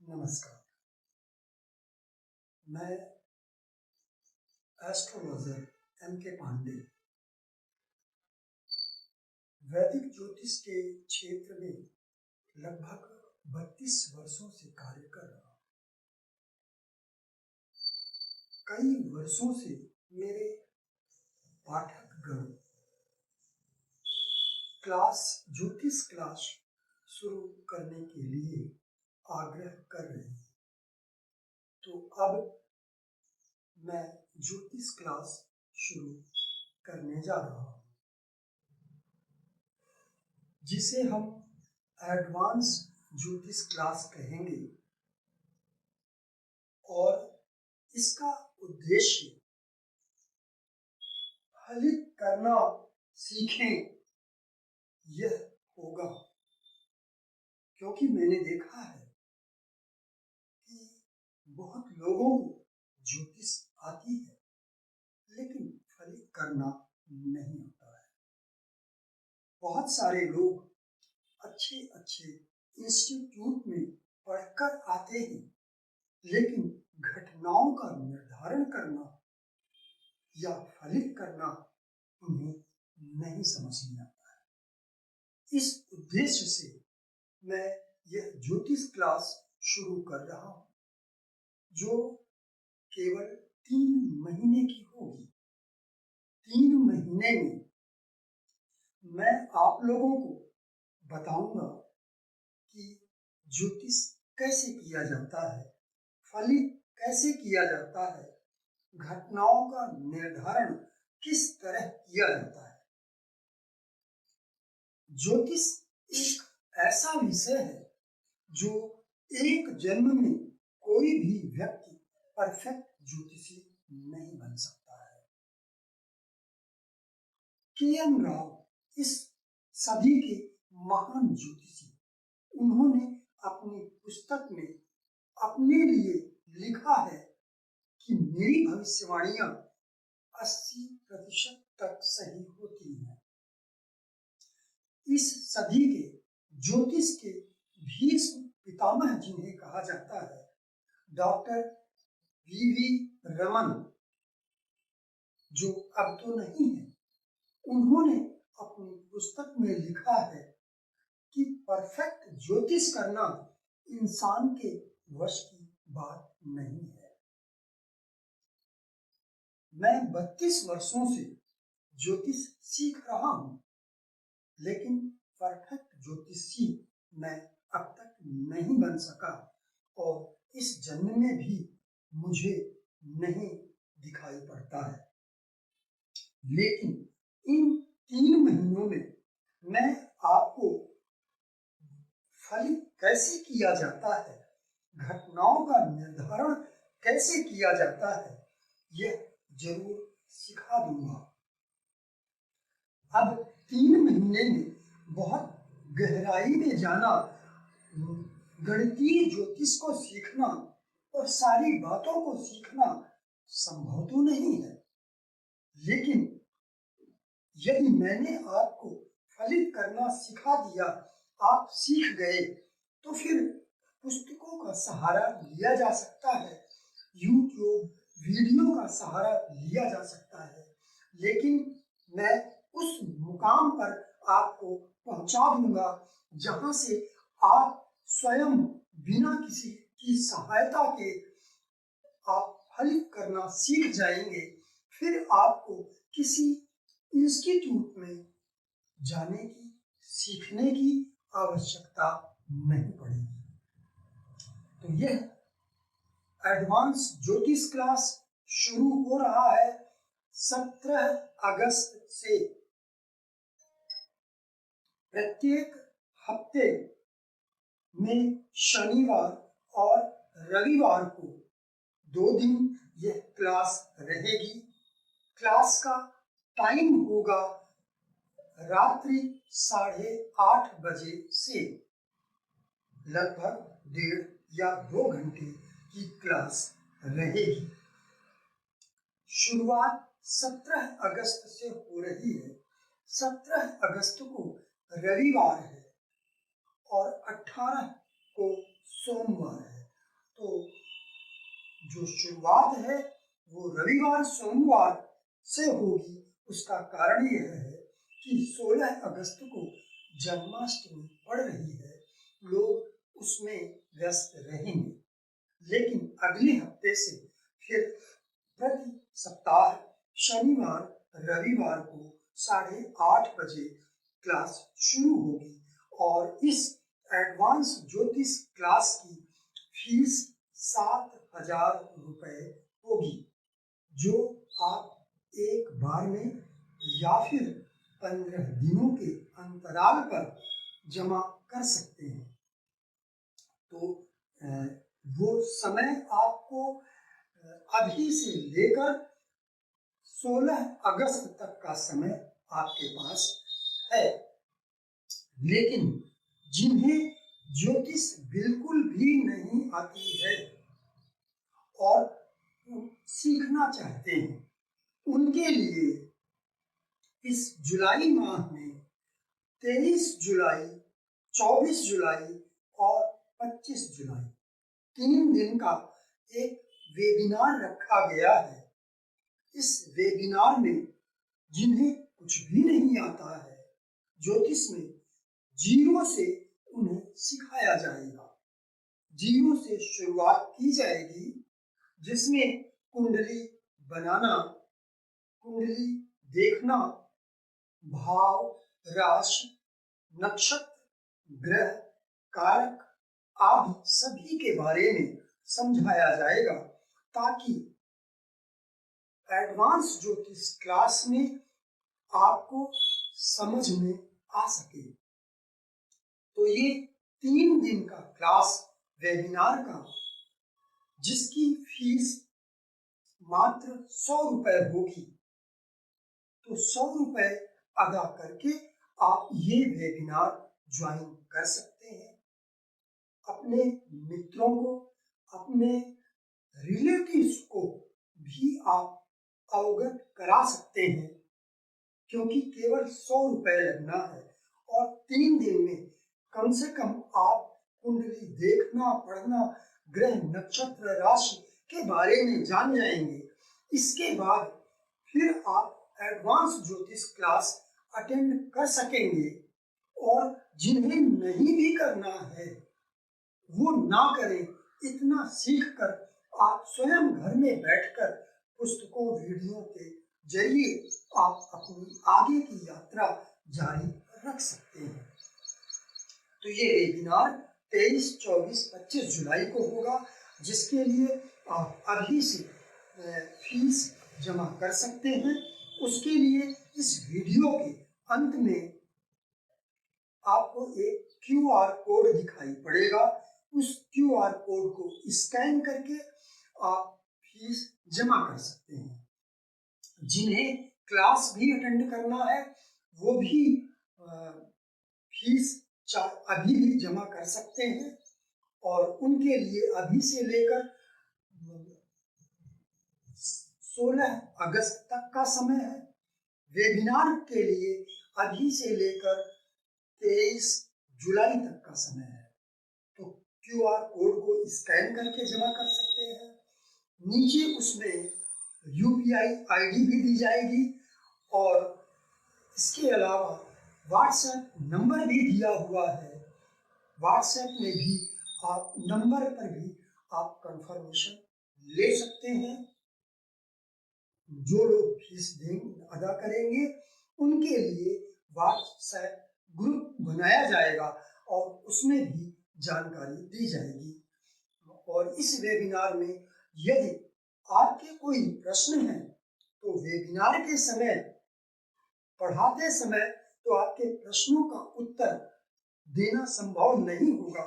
नमस्कार। मैं astrologer M.K. Pandey वैदिक ज्योतिष के क्षेत्र में लगभग 32 वर्षों से कार्य कर रहा हूँ। कई वर्षों से मेरे पाठकगण ज्योतिष क्लास शुरू करने के लिए आग्रह कर रहे हैं, तो अब मैं ज्योतिष क्लास शुरू करने जा रहा हूँ, जिसे हम एडवांस ज्योतिष क्लास कहेंगे। और इसका उद्देश्य फलित करना सीखें यह होगा, क्योंकि मैंने देखा है कि बहुत लोगों को ज्योतिष आती है लेकिन फलित करना नहीं आता है। बहुत सारे लोग अच्छे अच्छे इंस्टीट्यूट में पढ़कर आते हैं, लेकिन घटनाओं का निर्धारण करना या फलित करना उन्हें नहीं समझ में आता है। इस उद्देश्य से मैं यह ज्योतिष क्लास शुरू कर रहा हूँ, जो केवल 3 महीने की होगी। 3 महीने में मैं आप लोगों को बताऊंगा कि ज्योतिष कैसे किया जाता है, फलित कैसे किया जाता है, घटनाओं का निर्धारण किस तरह किया जाता है। ज्योतिष एक ऐसा विषय है जो एक जन्म में कोई भी व्यक्ति परफेक्ट ज्योतिषी नहीं बन सकता है। के.एम. राव इस सदी के महान ज्योतिषी, उन्होंने अपनी पुस्तक में अपने लिए लिखा है कि मेरी भविष्यवाणियां 80% तक सही होती हैं। इस सदी के ज्योतिष के भीष्म पितामह जिन्हें कहा जाता है, डॉक्टर वी.वी. रमन, जो अब तो नहीं है, उन्होंने अपनी पुस्तक में लिखा है कि परफेक्ट ज्योतिष करना इंसान के वश की बात नहीं है। मैं 32 वर्षों से ज्योतिष सीख रहा हूँ, लेकिन परफेक्ट ज्योतिषी मैं अब तक नहीं बन सका और इस जन्म में भी मुझे नहीं दिखाई पड़ता है। लेकिन इन 3 महीनों में मैं आपको फलित कैसे किया जाता है, घटनाओं का निर्धारण कैसे किया जाता है, यह जरूर सिखा दूंगा। अब 3 महीने में बहुत गहराई में जाना, गणितीय ज्योतिष को सीखना और सारी बातों को सीखना संभव तो नहीं है, लेकिन यदि मैंने आपको फलित करना सिखा दिया, आप सीख गए, तो फिर पुस्तकों का सहारा लिया जा सकता है, यूट्यूब वीडियो का सहारा लिया जा सकता है, लेकिन मैं उस मुकाम पर आपको पहुंचा दूंगा जहां से आप स्वयं बिना किसी की सहायता के आप फलित करना सीख जाएंगे। फिर आपको किसी इंस्टीट्यूट में जाने की, सीखने की आवश्यकता नहीं पड़ेगी। तो यह एडवांस ज्योतिष क्लास शुरू हो रहा है 17 अगस्त से। प्रत्येक हफ्ते में शनिवार और रविवार को 2 दिन यह क्लास रहेगी। क्लास का टाइम होगा रात्रि 8:30 बजे से। लगभग 1.5 या 2 घंटे की क्लास रहेगी। शुरुआत 17 अगस्त से हो रही है। 17 अगस्त को रविवार है और 18 को सोमवार है। जो शुरुआत है वो रविवार सोमवार से होगी। उसका कारण यह है कि 16 अगस्त को जन्माष्टमी पड़ रही है, लोग उसमें व्यस्त रहेंगे। लेकिन अगले हफ्ते से फिर प्रति सप्ताह शनिवार रविवार को 8:30 बजे क्लास शुरू होगी और इस एडवांस ज्योतिष क्लास की फीस 7,000 रुपए होगी, जो आप एक बार में या फिर 15 दिनों के अंतराल पर जमा कर सकते हैं। तो वो समय आपको अभी से लेकर 16 अगस्त तक का समय आपके पास है। लेकिन जिन्हें ज्योतिष बिल्कुल भी नहीं आती है और सीखना चाहते हैं, उनके लिए इस जुलाई माह में 23 जुलाई, 24 जुलाई और 25 जुलाई 3 दिन का एक वेबिनार रखा गया है। इस वेबिनार में जिन्हें कुछ भी नहीं आता है ज्योतिष में, जीरो से उन्हें सिखाया जाएगा। जीरो से शुरुआत की जाएगी, जिसमें कुंडली बनाना, कुंडली देखना, भाव, राशि, नक्षत्र, ग्रह, कारक आदि सभी के बारे में समझाया जाएगा, ताकि एडवांस ज्योतिष क्लास में आपको समझ में आ सके। तो ये 3 दिन का क्लास वेबिनार का, जिसकी फीस मात्र 100 रुपए होगी, तो 100 रुपए अदा करके आप ये वेबिनार ज्वाइन कर सकते हैं। अपने मित्रों को, अपने रिलेटिव्स को भी आप अवगत करा सकते हैं, क्योंकि केवल 100 रुपए लगना है और 3 दिन में कम से कम आप कुंडली देखना, पढ़ना, ग्रह, नक्षत्र, राशि के बारे में जान जाएंगे। इसके बाद फिर आप एडवांस ज्योतिष क्लास अटेंड कर सकेंगे, और जिन्हें नहीं भी करना है वो ना करें। इतना सीखकर आप स्वयं घर में बैठकर पुस्तकों, वीडियो के जरिए आप अपनी आगे की यात्रा जारी रख सकते हैं। तो ये वेबिनार 23, 24, 25 जुलाई को होगा, जिसके लिए आप अभी से फीस जमा कर सकते हैं। उसके लिए इस वीडियो के अंत में आपको एक QR कोड दिखाई पड़ेगा। उस QR कोड को स्कैन करके आप फीस जमा कर सकते हैं। जिन्हें क्लास भी अटेंड करना है वो भी फीस अभी भी जमा कर सकते हैं, और उनके लिए अभी से लेकर 16 अगस्त तक का समय है। वेबिनार के लिए अभी से लेकर 23 जुलाई तक का समय है। तो QR कोड को स्कैन करके जमा कर सकते हैं। नीचे उसमें UPI ID भी दी जाएगी, और इसके अलावा व्हाट्सएप नंबर भी दिया हुआ है। व्हाट्सएप में भी आप नंबर पर भी आप कंफर्मेशन ले सकते हैं। जो लोग फीस अदा करेंगे उनके लिए व्हाट्सएप ग्रुप बनाया जाएगा और उसमें भी जानकारी दी जाएगी। और इस वेबिनार में यदि आपके कोई प्रश्न हैं तो वेबिनार के समय, पढ़ाते समय तो आपके प्रश्नों का उत्तर देना संभव नहीं होगा,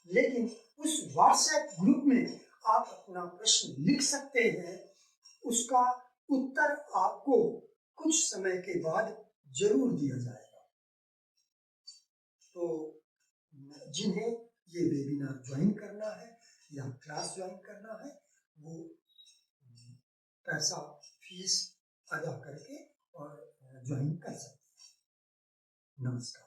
लेकिन उस व्हाट्सएप ग्रुप में आप अपना प्रश्न लिख सकते हैं। उसका उत्तर आपको कुछ समय के बाद जरूर दिया जाएगा। तो जिन्हें ये वेबिनार ज्वाइन करना है या क्लास ज्वाइन करना है, वो पैसा फीस अदा करके और ज्वाइन कर सकते हैं। नमस्कार।